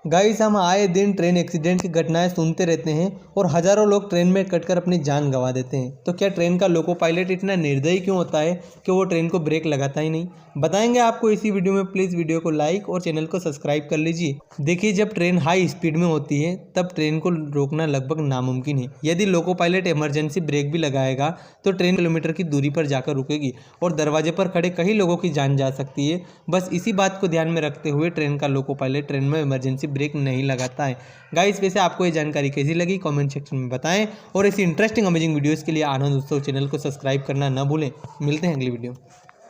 Guys हम आए दिन ट्रेन एक्सीडेंट की घटनाएं सुनते रहते हैं और हजारों लोग ट्रेन में कटकर अपनी जान गंवा देते हैं। तो क्या ट्रेन का लोको पायलट इतना निर्दयी क्यों होता है कि वो ट्रेन को ब्रेक लगाता ही नहीं? बताएंगे आपको इसी वीडियो में। प्लीज़ वीडियो को लाइक और चैनल को सब्सक्राइब कर लीजिए। देखिए, जब ट्रेन हाई स्पीड में होती है तब ट्रेन को रोकना लगभग नामुमकिन है। यदि लोको पायलट इमरजेंसी ब्रेक भी लगाएगा तो ट्रेन किलोमीटर की दूरी पर जाकर रुकेगी और दरवाजे पर खड़े कई लोगों की जान जा सकती है। बस इसी बात को ध्यान में रखते हुए ट्रेन का लोको पायलट ट्रेन में इमरजेंसी ब्रेक नहीं लगाता है। गाइस, वैसे आपको ये जानकारी कैसी लगी कमेंट सेक्शन में बताएं और ऐसी इंटरेस्टिंग अमेजिंग वीडियोस के लिए आनंद उत्सव चैनल को सब्सक्राइब करना ना भूलें। मिलते हैं अगली वीडियो।